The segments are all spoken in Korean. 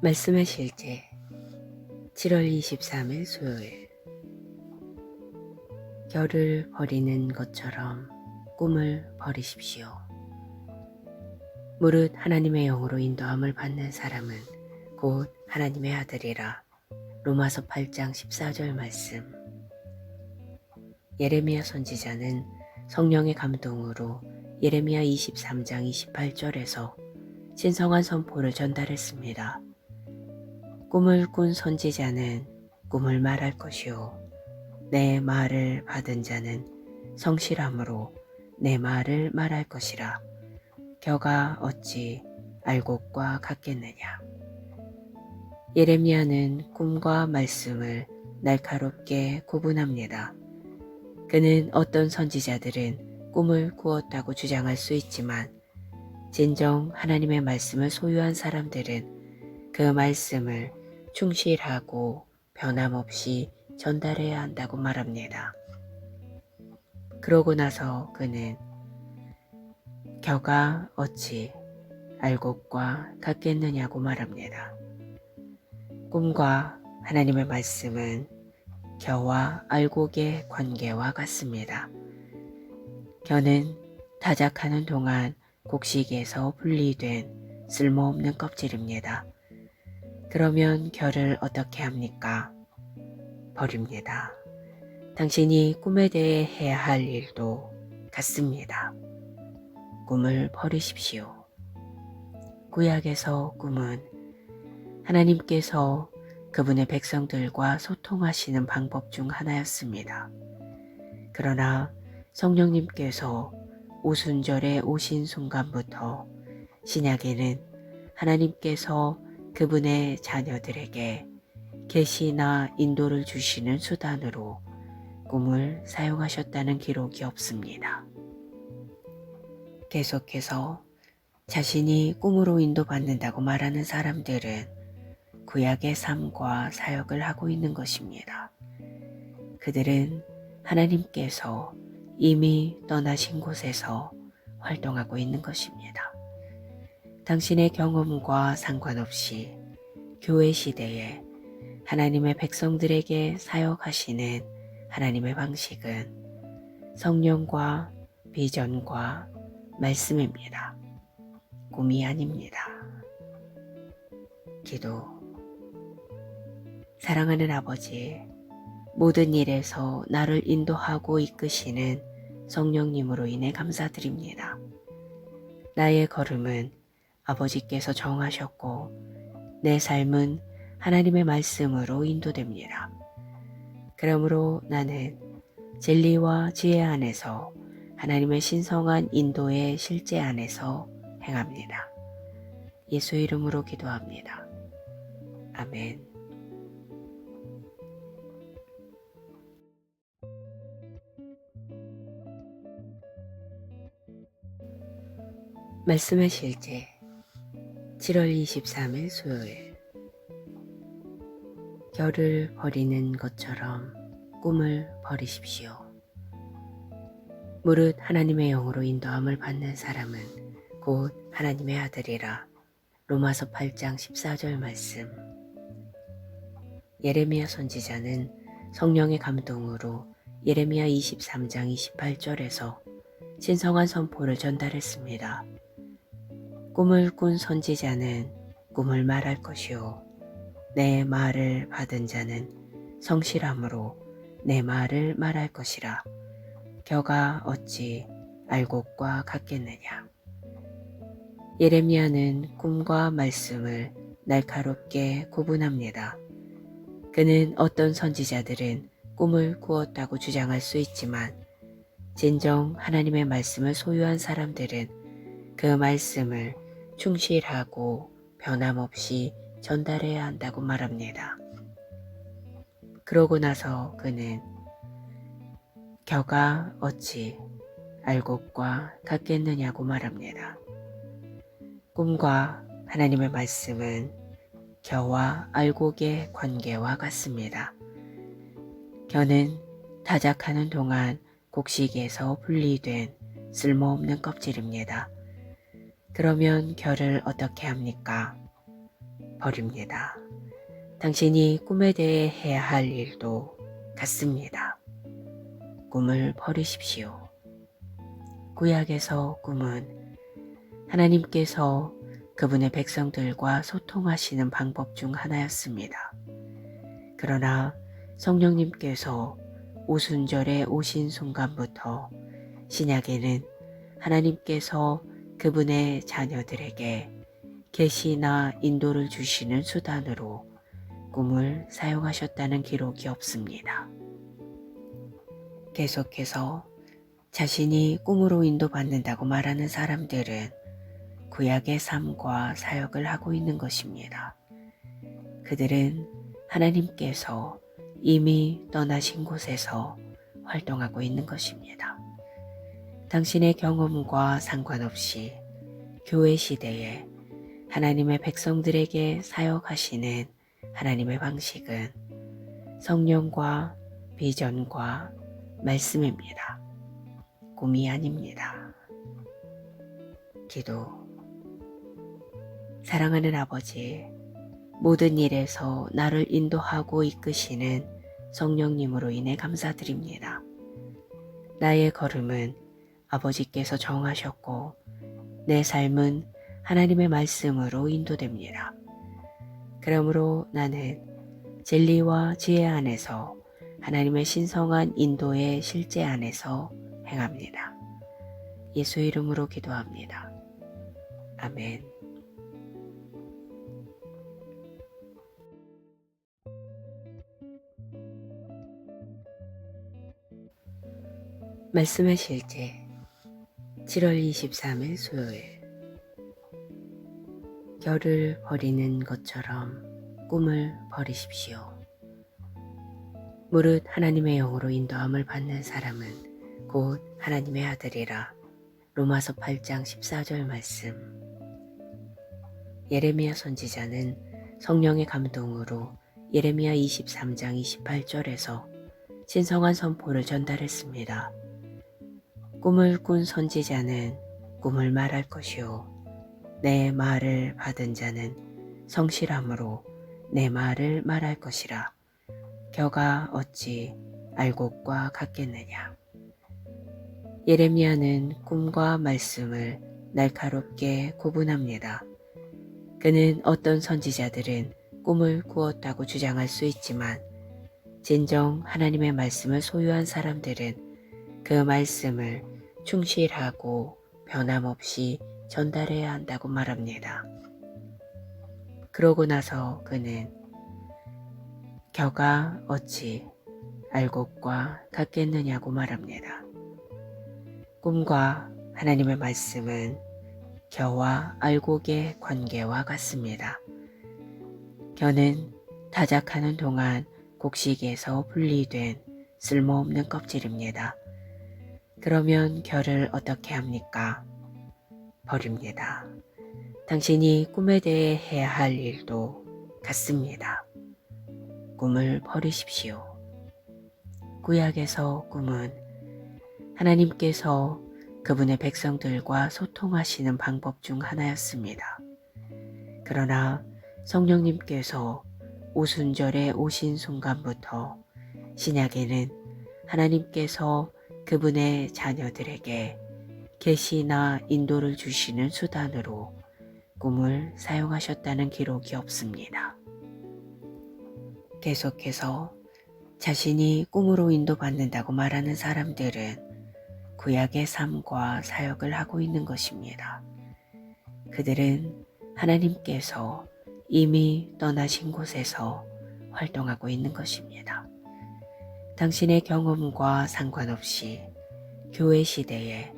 말씀의 실제 7월 23일 수요일. 결을 버리는 것처럼 꿈을 버리십시오. 무릇 하나님의 영으로 인도함을 받는 사람은 곧 하나님의 아들이라. 로마서 8장 14절 말씀. 예레미야 선지자는 성령의 감동으로 예레미야 23장 28절에서 신성한 선포를 전달했습니다. 꿈을 꾼 선지자는 꿈을 말할 것이요, 내 말을 받은 자는 성실함으로 내 말을 말할 것이라. 겨가 어찌 알곡과 같겠느냐. 예레미야는 꿈과 말씀을 날카롭게 구분합니다. 그는 어떤 선지자들은 꿈을 꾸었다고 주장할 수 있지만 진정 하나님의 말씀을 소유한 사람들은 그 말씀을 충실하고 변함없이 전달해야 한다고 말합니다. 그러고 나서 그는 겨가 어찌 알곡과 같겠느냐고 말합니다. 꿈과 하나님의 말씀은 겨와 알곡의 관계와 같습니다. 겨는 타작하는 동안 곡식에서 분리된 쓸모없는 껍질입니다. 그러면 겨를 어떻게 합니까? 버립니다. 당신이 꿈에 대해 해야 할 일도 같습니다. 꿈을 버리십시오. 구약에서 꿈은 하나님께서 그분의 백성들과 소통하시는 방법 중 하나였습니다. 그러나 성령님께서 오순절에 오신 순간부터 신약에는 하나님께서 그분의 자녀들에게 계시나 인도를 주시는 수단으로 꿈을 사용하셨다는 기록이 없습니다. 계속해서 자신이 꿈으로 인도받는다고 말하는 사람들은 구약의 삶과 사역을 하고 있는 것입니다. 그들은 하나님께서 이미 떠나신 곳에서 활동하고 있는 것입니다. 당신의 경험과 상관없이 교회 시대에 하나님의 백성들에게 사역하시는 하나님의 방식은 성령과 비전과 말씀입니다. 꿈이 아닙니다. 기도. 사랑하는 아버지, 모든 일에서 나를 인도하고 이끄시는 성령님으로 인해 감사드립니다. 나의 걸음은 아버지께서 정하셨고 내 삶은 하나님의 말씀으로 인도됩니다. 그러므로 나는 진리와 지혜 안에서 하나님의 신성한 인도의 실제 안에서 행합니다. 예수 이름으로 기도합니다. 아멘. 말씀의 실제 7월 23일 수요일. 결을 버리는 것처럼 꿈을 버리십시오. 무릇 하나님의 영으로 인도함을 받는 사람은 곧 하나님의 아들이라. 로마서 8장 14절 말씀. 예레미야 선지자는 성령의 감동으로 예레미야 23장 28절에서 신성한 선포를 전달했습니다. 꿈을 꾼 선지자는 꿈을 말할 것이요, 내 말을 받은 자는 성실함으로 내 말을 말할 것이라. 겨가 어찌 알곡과 같겠느냐. 예레미야는 꿈과 말씀을 날카롭게 구분합니다. 그는 어떤 선지자들은 꿈을 꾸었다고 주장할 수 있지만 진정 하나님의 말씀을 소유한 사람들은 그 말씀을 충실하고 변함없이 전달해야 한다고 말합니다. 그러고 나서 그는 겨가 어찌 알곡과 같겠느냐고 말합니다. 꿈과 하나님의 말씀은 겨와 알곡의 관계와 같습니다. 겨는 타작하는 동안 곡식에서 분리된 쓸모없는 껍질입니다. 그러면 결을 어떻게 합니까? 버립니다. 당신이 꿈에 대해 해야 할 일도 같습니다. 꿈을 버리십시오. 구약에서 꿈은 하나님께서 그분의 백성들과 소통하시는 방법 중 하나였습니다. 그러나 성령님께서 오순절에 오신 순간부터 신약에는 하나님께서 그분의 자녀들에게 계시나 인도를 주시는 수단으로 꿈을 사용하셨다는 기록이 없습니다. 계속해서 자신이 꿈으로 인도받는다고 말하는 사람들은 구약의 삶과 사역을 하고 있는 것입니다. 그들은 하나님께서 이미 떠나신 곳에서 활동하고 있는 것입니다. 당신의 경험과 상관없이 교회 시대에 하나님의 백성들에게 사역하시는 하나님의 방식은 성령과 비전과 말씀입니다. 꿈이 아닙니다. 기도. 사랑하는 아버지, 모든 일에서 나를 인도하고 이끄시는 성령님으로 인해 감사드립니다. 나의 걸음은 아버지께서 정하셨고 내 삶은 하나님의 말씀으로 인도됩니다. 그러므로 나는 진리와 지혜 안에서 하나님의 신성한 인도의 실제 안에서 행합니다. 예수 이름으로 기도합니다. 아멘. 말씀의 실제 7월 23일 수요일. 결을 버리는 것처럼 꿈을 버리십시오. 무릇 하나님의 영으로 인도함을 받는 사람은 곧 하나님의 아들이라. 로마서 8장 14절 말씀. 예레미야 선지자는 성령의 감동으로 예레미야 23장 28절에서 신성한 선포를 전달했습니다. 꿈을 꾼 선지자는 꿈을 말할 것이요 내 말을 받은 자는 성실함으로 내 말을 말할 것이라. 겨가 어찌 알곡과 같겠느냐. 예레미야는 꿈과 말씀을 날카롭게 구분합니다. 그는 어떤 선지자들은 꿈을 꾸었다고 주장할 수 있지만 진정 하나님의 말씀을 소유한 사람들은 그 말씀을 충실하고 변함없이 전달해야 한다고 말합니다. 그러고 나서 그는 겨가 어찌 알곡과 같겠느냐고 말합니다. 꿈과 하나님의 말씀은 겨와 알곡의 관계와 같습니다. 겨는 타작하는 동안 곡식에서 분리된 쓸모없는 껍질입니다. 그러면 겨를 어떻게 합니까? 버립니다. 당신이 꿈에 대해 해야 할 일도 같습니다. 꿈을 버리십시오. 구약에서 꿈은 하나님께서 그분의 백성들과 소통하시는 방법 중 하나였습니다. 그러나 성령님께서 오순절에 오신 순간부터 신약에는 하나님께서 그분의 자녀들에게 계시나 인도를 주시는 수단으로 꿈을 사용하셨다는 기록이 없습니다. 계속해서 자신이 꿈으로 인도받는다고 말하는 사람들은 구약의 삶과 사역을 하고 있는 것입니다. 그들은 하나님께서 이미 떠나신 곳에서 활동하고 있는 것입니다. 당신의 경험과 상관없이 교회 시대에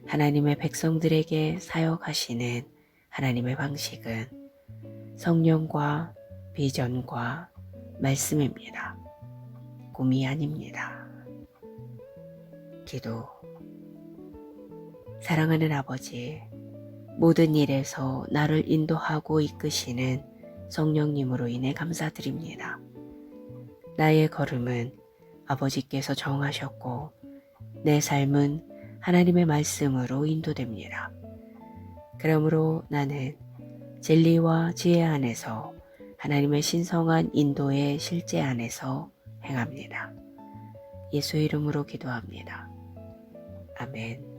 하나님의 백성들에게 사역하시는 하나님의 방식은 성령과 비전과 말씀입니다. 꿈이 아닙니다. 기도. 사랑하는 아버지, 모든 일에서 나를 인도하고 이끄시는 성령님으로 인해 감사드립니다. 나의 걸음은 아버지께서 정하셨고 내 삶은 하나님의 말씀으로 인도됩니다. 그러므로 나는 진리와 지혜 안에서 하나님의 신성한 인도의 실제 안에서 행합니다. 예수 이름으로 기도합니다. 아멘.